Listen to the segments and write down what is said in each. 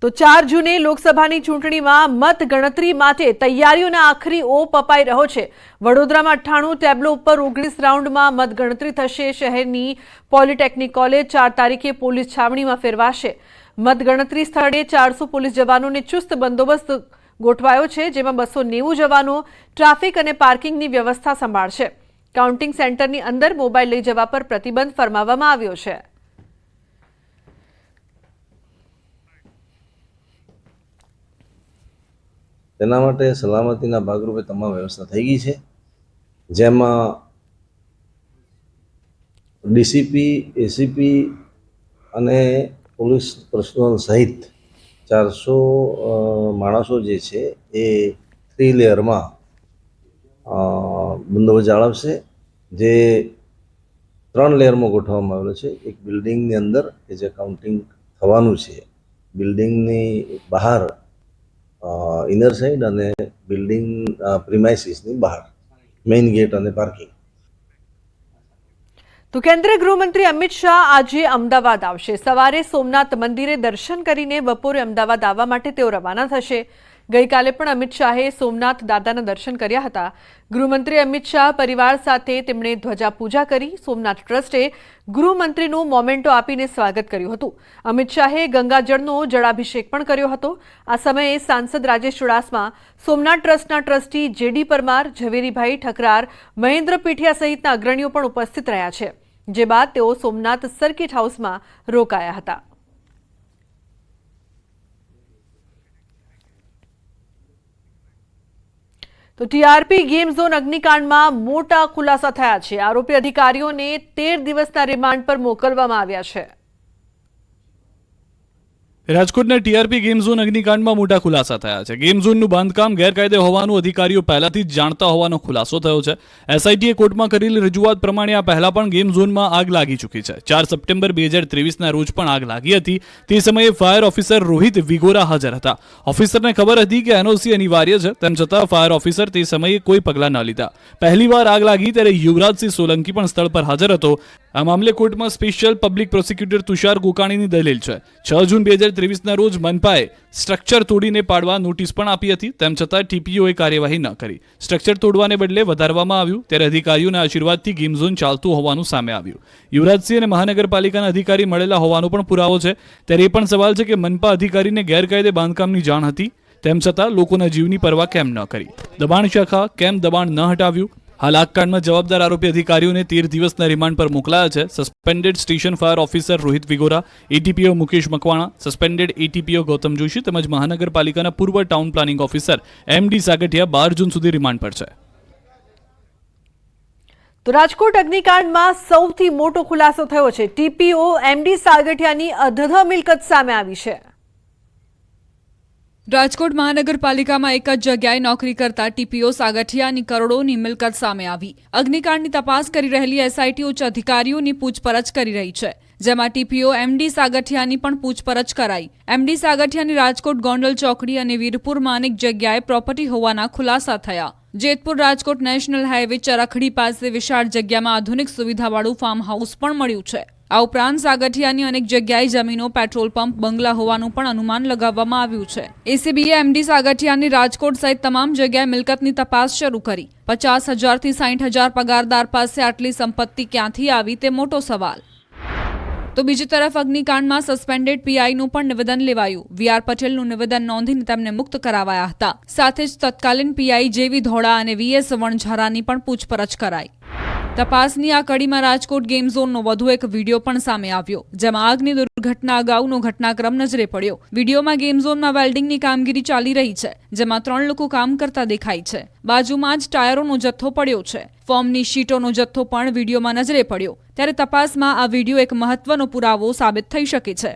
તો 4 જૂને લોકસભાની ચૂંટણીમાં મતગણતરી માટે તૈયારીઓના આખરી ઓપ અપાઈ રહ્યો છે। વડોદરામાં 98 ટેબ્લો ઉપર 19 રાઉન્ડમાં મતગણતરી થશે। શહેરની પોલિટેકનિક કોલેજ 4 તારીખે પોલીસ છાવણીમાં ફેરવાશે। મતગણતરી સ્થળે 400 પોલીસ જવાનોને ચુસ્ત બંદોબસ્ત ગોઠવાયો છે, જેમાં 290 જવાનો ટ્રાફિક અને પાર્કિંગની વ્યવસ્થા સંભાળશે। કાઉન્ટિંગ સેન્ટરની અંદર મોબાઈલ લઈ જવા પર પ્રતિબંધ ફરમાવવામાં આવ્યો છે। તેના માટે સલામતીના ભાગરૂપે તમામ વ્યવસ્થા થઈ ગઈ છે, જેમાં ડીસીપી, એસીપી અને પોલીસ પર્સનલ સહિત 400 માણસો જે છે એ 3 લેયરમાં બંદોબસ્ત જાળવશે, જે 3 લેયરમાં ગોઠવવામાં આવેલો છે। એક બિલ્ડિંગની અંદર કે જે કાઉન્ટિંગ થવાનું છે, બિલ્ડિંગની બહાર ઇનર સાઇડ અને બિલ્ડિંગ પ્રિમાઇસીસની બહાર મેઇન ગેટ અને પાર્કિંગ। તો કેન્દ્રીય ગૃહમંત્રી અમિત શાહ આજે અમદાવાદ આવશે। સવારે સોમનાથ મંદિરે દર્શન કરીને બપોરે અમદાવાદ આવવા માટે તેઓ રવાના થશે। ગઈકાલે પણ અમિત શાહે સોમનાથ દાદાના દર્શન કર્યા હતા। ગૃહમંત્રી અમિત શાહ પરિવાર સાથે તેમણે ધ્વજા પૂજા કરી। સોમનાથ ટ્રસ્ટે ગૃહમંત્રીનું મોમેન્ટો આપીને સ્વાગત કર્યું હતું। અમિત શાહે ગંગાજળનો જળાભિષેક પણ કર્યો હતો। આ સમયે સાંસદ રાજેશ ચુડાસમા, સોમનાથ ટ્રસ્ટના ટ્રસ્ટી જેડી પરમાર, ઝવેરીભાઈ ઠકરાર, મહેન્દ્ર પીઠિયા સહિતના અગ્રણીઓ પણ ઉપસ્થિત રહ્યા છે, જે બાદ તેઓ સોમનાથ સર્કિટ હાઉસમાં રોકાયા હતા। તો ટીઆરપી ગેમ ઝોન અગ્નિકાંડમાં મોટા ખુલાસા થયા છે। આરોપી અધિકારીઓને 13 દિવસના રિમાન્ડ પર મોકલવામાં આવ્યા છે। રાજકોટના ટીઆરપી ગેમ ઝોન અગ્નિકાંડમાં મોટા ખુલાસા થયા છે। ગેમ ઝોનનું બાંધકામ ગેરકાયદે હોવાનું અધિકારીઓ પહેલાથી જ જાણતા હોવાનો ખુલાસો થયો છે। એસઆઈટીએ કોર્ટમાં કરેલી રજૂઆત પ્રમાણે આ પહેલા પણ ગેમ ઝોનમાં આગ લાગી ચૂકી છે। 4 સપ્ટેમ્બર 2023ના રોજ પણ આગ લાગી હતી। તે સમયે ફાયર ઓફિસર રોહિત વિગોરા હાજર હતા। ઓફિસરને ખબર હતી કે એનઓસી અનિવાર્ય છે, તેમ છતાં ફાયર ઓફિસર તે સમયે કોઈ પગલાં ન લીધા। પહેલીવાર આગ લાગી ત્યારે યુવરાજસિંહ સોલંકી પણ સ્થળ પર હાજર હતો। આ મામલે કોર્ટમાં સ્પેશિયલ પબ્લિક પ્રોસિક્યુટર તુષાર ગોકાણીની દલીલ છે। 6 જૂન 2023ના રોજ મનપાએ સ્ટ્રક્ચર તોડીને પાડવા નોટિસ પણ આપી હતી, તેમ છતાં ટીપીઓએ કાર્યવાહી ન કરી। સ્ટ્રક્ચર તોડવાને બદલે વધારવામાં આવ્યું, ત્યારે અધિકારીઓના આશીર્વાદથી ગેમ ઝોન ચાલતું હોવાનું સામે આવ્યું। યુવરાજસિંહ અને મહાનગરપાલિકાના અધિકારી મળેલા હોવાનો પણ પુરાવો છે। ત્યારે એ પણ સવાલ છે કે મનપા અધિકારીને ગેરકાયદે બાંધકામની જાણ હતી, તેમ છતાં લોકોના જીવની પરવા કેમ ન કરી? દબાણ શાખા કેમ દબાણ ન હટાવ્યું? હાલ આ કાંડમાં જવાબદાર આરોપી અધિકારીઓને 13 દિવસના રિમાન્ડ પર મોકલાયા છે। Suspended station fire officer Rohit Vigora, ATPO Mukesh Makwana, suspended ATPO Gautam Joshi તેમજ મહાનગરપાલિકાના પૂર્વ town planning officer MD Sagathiya 12 જૂન સુધી રિમાન્ડ પર છે। તો રાજકોટ અગ્નિકાંડમાં સૌથી મોટો ખુલાસો થયો છે। ટીપીઓ એમડી સાગઠિયાની અધધ મિલકત સામે આવી છે। રાજકોટ મહાનગરપાલિકામાં એક જ જગ્યાએ નોકરી કરતા ટીપીઓ સાગઠિયાની કરોડોની મિલકત સામે આવી। અગ્નિકાંડની તપાસ કરી રહેલી એસઆઈટી ઉચ્ચ અધિકારીઓની પૂછપરછ કરી રહી છે, જેમાં ટીપીઓ એમડી સાગઠિયાની પણ પૂછપરછ કરાઈ। એમડી સાગઠિયાની રાજકોટ ગોંડલ ચોકડી અને વીરપુરમાં અનેક જગ્યાએ પ્રોપર્ટી હોવાના ખુલાસા થયા। જેતપુર રાજકોટ નેશનલ હાઈવે ચરખડી પાસે વિશાળ જગ્યામાં આધુનિક સુવિધાવાળું ફાર્મ હાઉસ પણ મળ્યું છે। આ ઉપરાંત સાગઠિયાની અનેક જગ્યાએ જમીનો, પેટ્રોલ પંપ, બંગલા હોવાનું પણ અનુમાન લગાવવામાં આવ્યું છે। એસીબીએ એમડી સાગઠિયાની રાજકોટ સહિત તમામ જગ્યાએ મિલકતની તપાસ શરૂ કરી। 50,000 થી 60,000 પગારદાર પાસે આટલી સંપત્તિ ક્યાંથી આવી તે મોટો સવાલ। તો બીજી તરફ અગ્નિકાંડમાં સસ્પેન્ડેડ પીઆઈનું પણ નિવેદન લેવાયું। વીઆર પટેલનું નિવેદન નોંધીને તેમને મુક્ત કરાવાયા હતા। સાથે જ તત્કાલીન પીઆઈ જેવી ધોળા અને વીએસ વણઝારાની પણ પૂછપરછ કરાઈ। તપાસની આ કડીમાં રાજકોટ ગેમ ઝોનનો વધુ એક વિડીયો પણ સામે આવ્યો, જેમાં આગની દુર્ઘટના અગાઉનો ઘટનાક્રમ નજરે પડ્યો। વિડીયોમાં ગેમ ઝોનમાં વેલ્ડિંગની કામગીરી ચાલી રહી છે, જેમાં 3 લોકો કામ કરતા દેખાય છે। બાજુમાં જ ટાયરોનો જથ્થો પડ્યો છે। ફોર્મની શીટોનો જથ્થો પણ વિડીયોમાં નજરે પડ્યો। ત્યારે તપાસમાં આ વિડીયો એક મહત્વનો પુરાવો સાબિત થઈ શકે છે।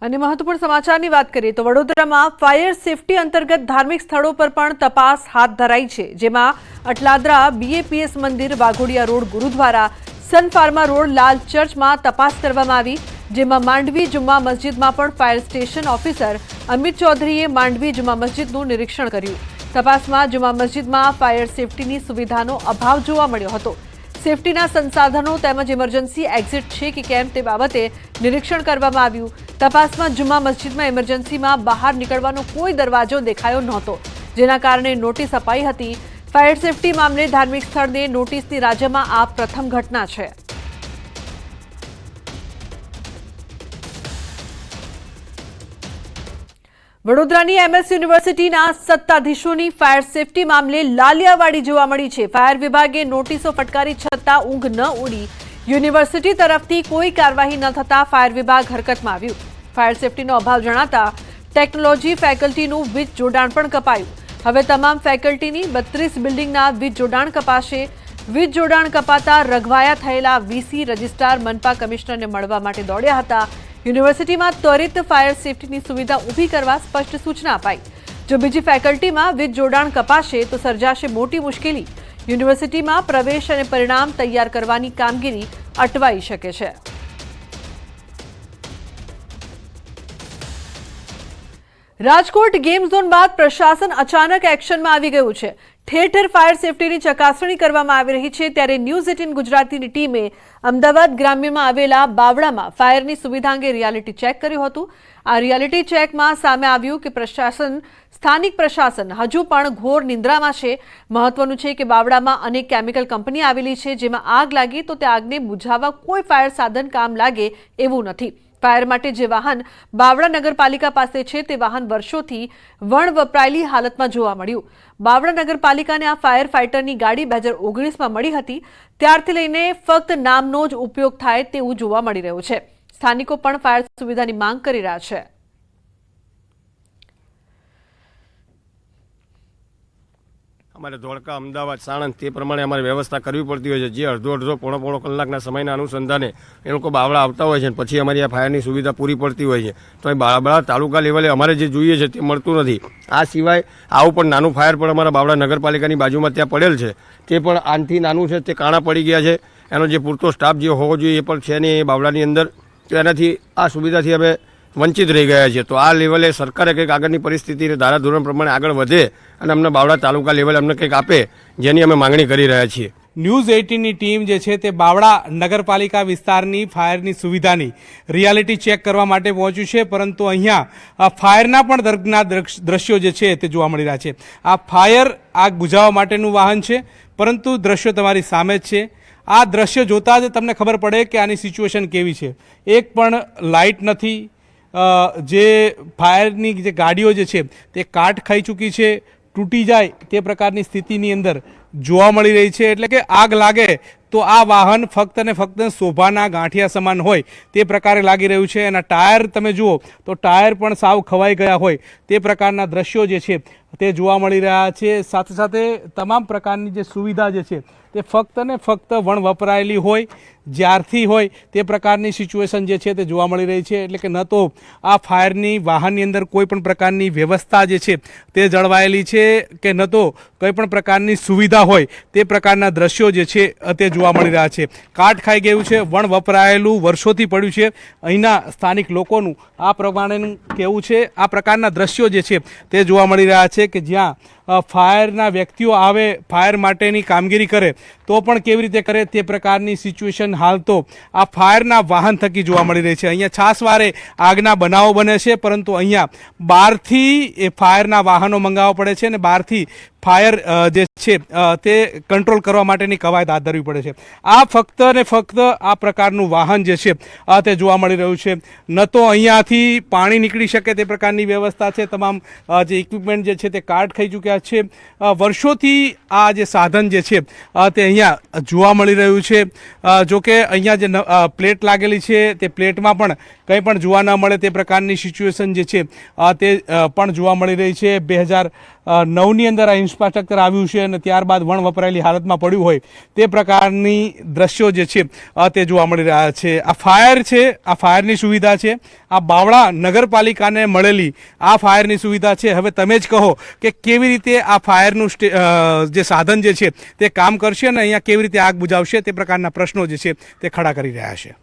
અને મહત્વપૂર્ણ સમાચારની વાત કરીએ તો વડોદરામાં ફાયર સેફટી અંતર્ગત ધાર્મિક સ્થળો પર પણ તપાસ હાથ ધરાઈ છે, જેમાં અટલાદરા બીએપીએસ મંદિર, Waghodia road gurdwara, Sun Pharma road લાલ ચર્ચમાં તપાસ કરવામાં આવી, જેમાં માંડવી જુમ્મા મસ્જિદમાં પણ ફાયર સ્ટેશન ઓફિસર અમિત ચૌધરીએ માંડવી જુમ્મા મસ્જિદનું નિરીક્ષણ કર્યું। તપાસમાં જુમ્મા મસ્જિદમાં ફાયર સેફટીની સુવિધાનો અભાવ જોવા મળ્યો હતો। સેફટીના સંસાધનો તેમજ ઇમરજન્સી એક્ઝિટ છે કે કેમ તે બાબતે નિરીક્ષણ કરવામાં આવ્યું. તપાસમાં જુમ્મા મસ્જિદમાં ઇમરજન્સીમાં બહાર નીકળવાનો કોઈ દરવાજો દેખાયો નહોતો, જેના કારણે નોટિસ અપાઈ હતી. ફાયર સેફટી મામલે ધાર્મિક સ્થળને નોટિસની રાજ્યમાં આ પ્રથમ ઘટના છે. વડોદરાની એમએસ યુનિવર્સિટીના સત્તાધીશોની ફાયર સેફટી મામલે લાલિયાવાડી જોવા મળી છે. ફાયર વિભાગે નોટિસો ફટકારી છતાં ઊંઘ ન ઉડી. યુનિવર્સિટી તરફથી કોઈ કાર્યવાહી ન થતા ફાયર વિભાગ હરકતમાં આવ્યું. ફાયર સેફટીનો અભાવ જણાતા ટેકનોલોજી ફેકલ્ટીનું વીજ જોડાણ પણ કપાયું. હવે તમામ ફેકલ્ટીની 32 બિલ્ડિંગના વીજ જોડાણ કપાશે. વીજ જોડાણ કપાતા રઘવાયા થયેલા વીસી રજિસ્ટ્રાર મનપા કમિશનરને મળવા માટે દોડ્યા હતા. યુનિવર્સિટીમાં ત્વરિત ફાયર સેફટીની સુવિધા ઊભી કરવા સ્પષ્ટ સૂચના અપાઈ. જો બીજી ફેકલ્ટીમાં વીજ જોડાણ કપાશે તો સર્જાશે મોટી મુશ્કેલી. યુનિવર્સિટીમાં પ્રવેશ અને પરિણામ તૈયાર કરવાની કામગીરી અટવાઈ શકે છે. રાજકોટ ગેમ ઝોન બાદ પ્રશાસન અચાનક એક્શનમાં આવી ગયું છે. ઠેર ઠેર ફાયર સેફટીની ચકાસણી કરવામાં આવી રહી છે. ત્યારે ન્યૂઝ 18 ગુજરાતીની ટીમે અમદાવાદ ગ્રામ્યમાં આવેલા બાવળામાં ફાયરની સુવિધા અંગે રિયાલિટી ચેક કર્યું હતું. આ રિયાલિટી ચેકમાં સામે આવ્યું કે સ્થાનિક પ્રશાસન હજુ પણ ઘોર નિંદ્રામાં છે. મહત્વનું છે કે બાવળામાં અનેક કેમિકલ કંપની આવેલી છે, જેમાં આગ લાગી તો તે આગને બુઝાવવા કોઈ ફાયર સાધન કામ લાગે એવું નથી. ફાયર માટે જે વાહન બાવળા નગરપાલિકા પાસે છે તે વાહન વર્ષોથી વપરાયેલી હાલતમાં જોવા મળ્યું. બાવળા નગરપાલિકાને આ ફાયર ફાઇટરની ગાડી 2019માં મળી હતી. ત્યારથી લઈને ફક્ત નામનો જ ઉપયોગ થાય તેવું જોવા મળી રહ્યું છે. સ્થાનિકો પણ ફાયર સુવિધાની માંગ કરી રહ્યા છે. અમારે ધોળકા, અમદાવાદ, સાણંદ તે પ્રમાણે અમારે વ્યવસ્થા કરવી પડતી હોય છે. જે અડધો પોણો કલાકના સમયના અનુસંધાને એ લોકો બાવળા આવતા હોય છે અને પછી અમારી આ ફાયરની સુવિધા પૂરી પડતી હોય છે. તો એ બાવળા તાલુકા લેવલે અમારે જે જોઈએ છે તે મળતું નથી. આ સિવાય આવું પણ નાનું ફાયર પણ અમારા બાવળા નગરપાલિકાની બાજુમાં ત્યાં પડેલ છે. તે પણ આનથી નાનું છે, તે કાણા પડી ગયા છે. એનો જે પૂરતો સ્ટાફ જે હોવો જોઈએ એ પણ છે ને એ બાવળાની અંદર. તો એનાથી આ સુવિધાથી અમે વંચિત રહી ગયા છે. તો આ લેવલે સરકારે કંઈક આગળની પરિસ્થિતિને ધારાધોરણ પ્રમાણે આગળ વધે અને અમને બાવળા તાલુકા લેવલે અમને કંઈક આપે, જેની અમે માંગણી કરી રહ્યા છીએ. ન્યૂઝ 18ની ટીમ જે છે તે બાવળા નગરપાલિકા વિસ્તારની ફાયરની સુવિધાની રિયાલિટી ચેક કરવા માટે પહોંચ્યું છે. પરંતુ અહીંયા ફાયરના પણ દર્દનાક દ્રશ્યો જે છે તે જોવા મળી રહ્યા છે. આ ફાયર આગ બુઝાવવા માટેનું વાહન છે, પરંતુ દ્રશ્યો તમારી સામે જ છે. આ દ્રશ્ય જોતા જ તમને ખબર પડે કે આની સિચ્યુએશન કેવી છે. એક પણ લાઇટ નથી. જે ફાયરની જે ગાડીઓ જે છે તે કાટ ખાઈ ચૂકી છે, તૂટી જાય તે પ્રકારની સ્થિતિની અંદર જોવા મળી રહી છે. એટલે કે આગ લાગે તો આ વાહન ફક્ત ને ફક્ત શોભાના ગાંઠિયા સમાન હોય તે પ્રકારે લાગી રહ્યું છે. એના ટાયર તમે જુઓ તો ટાયર પણ સાવ ખવાઈ ગયા હોય તે પ્રકારના દ્રશ્યો જે છે તે જોવા મળી રહ્યા છે. સાથે સાથે તમામ પ્રકારની જે સુવિધા જે છે તે ફક્ત ને ફક્ત વપરાયેલી હોય, જ્યારથી હોય તે પ્રકારની સિચ્યુએશન જે છે તે જોવા મળી રહી છે. એટલે કે ન તો આ ફાયરની વાહનની અંદર કોઈ પણ પ્રકારની વ્યવસ્થા જે છે તે જળવાયેલી છે કે ન તો કોઈ પણ પ્રકારની સુવિધા હોય તે પ્રકારના દ્રશ્યો જે છે તે જોવા મળી રહ્યા છે. કાટ ખાઈ ગયું છે, વપરાયેલું વર્ષોથી પડ્યું છે. અહીંના સ્થાનિક લોકોનું આ પ્રમાણેનું કહેવું છે. આ પ્રકારના દ્રશ્યો જે છે તે જોવા મળી રહ્યા છે કે જ્યાં ફાયરના વ્યક્તિઓ આવે, ફાયર માટેની કામગીરી કરે તો પણ કેવી રીતે કરે તે પ્રકારની સિચ્યુએશન હાલ તો આ ફાયરના વાહન થકી જોવા મળી રહી છે. અહીંયા છાસવારે આગના બનાવો બને છે, પરંતુ અહીંયા બહારથી એ ફાયરના વાહનો મંગાવવા પડે છે અને બહારથી ફાયર જે છે તે કંટ્રોલ કરવા માટેની કવાયત હાથ ધરવી પડે છે. આ ફક્ત ને ફક્ત આ પ્રકારનું વાહન જે છે તે જોવા મળી રહ્યું છે. ન તો અહીંયાથી પાણી નીકળી શકે તે પ્રકારની વ્યવસ્થા છે. તમામ જે ઇક્વિપમેન્ટ જે છે તે કાટ ખાઈ ચૂક્યા છે. વર્ષોથી આ જે સાધન જે છે તે અહીંયા જોવા મળી રહ્યું છે. જો કે અહીંયા જે પ્લેટ લાગેલી છે તે પ્લેટમાં પણ કંઈ પણ જોવા ન મળે તે પ્રકારની સિચ્યુએશન જે છે તે પણ જોવા મળી રહી છે. 2009ની અંદર આ ઇન્ફ્રાસ્ટ્રક્ચર આવ્યું છે અને ત્યારબાદ વપરાયેલી હાલતમાં પડ્યું હોય તે પ્રકારની દ્રશ્યો જે છે તે જોવા મળી રહ્યા છે. આ ફાયર છે, આ ફાયરની સુવિધા છે. આ બાવળા નગરપાલિકાને મળેલી આ ફાયરની સુવિધા છે. હવે તમે જ કહો કે કેવી રીતે આ ફાયરનું જે સાધન જે છે તે કામ કરશે અને અહીંયા કેવી રીતે આગ બુઝાવશે તે પ્રકારના પ્રશ્નો જે છે તે ખડા કરી રહ્યા છે.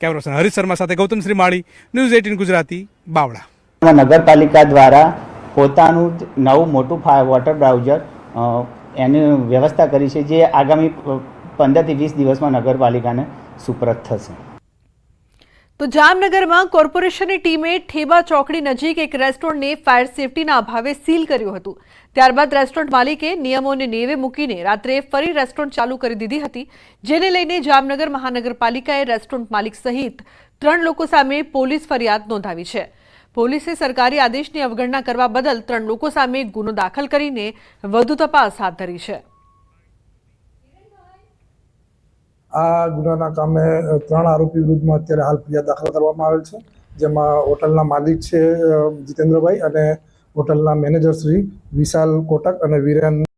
કેમેરા પર્સન હરીશ શર્મા સાથે ગૌતમ શ્રીમાળી, ન્યૂઝ 18 ગુજરાતી, બાવળા. નગરપાલિકા દ્વારા પોતાનું નવું મોટું વોટર બ્રાઉઝર એની વ્યવસ્થા કરી છે, જે આગામી 15 થી 20 દિવસમાં નગરપાલિકાને સુપરત થશે. તો જામનગરમાં કોર્પોરેશનની ટીમે ઠેબા ચોકડી નજીક એક રેસ્ટોરન્ટને ફાયર સેફટીના અભાવે સીલ કર્યું હતું. ત્યારબાદ રેસ્ટોરન્ટ માલિકે નિયમોને નેવે મૂકીને રાત્રે ફરી રેસ્ટોરન્ટ ચાલુ કરી દીધી હતી, જેને લઈને જામનગર મહાનગરપાલિકાએ રેસ્ટોરન્ટ માલિક સહિત 3 લોકો સામે પોલીસ ફરિયાદ નોંધાવી છે. પોલીસે સરકારી આદેશની અવગણના કરવા બદલ 3 લોકો સામે ગુનો દાખલ કરીને વધુ તપાસ હાથ ધરી છે. આ ગુનાના કામે 3 આરોપી વિરુદ્ધમાં અત્યારે હાલ ફરિયાદ દાખલ કરવામાં આવેલ છે, જેમાં હોટલના માલિક છે જીતેન્દ્રભાઈ અને હોટલના મેનેજર શ્રી વિશાલ કોટક અને વિરેન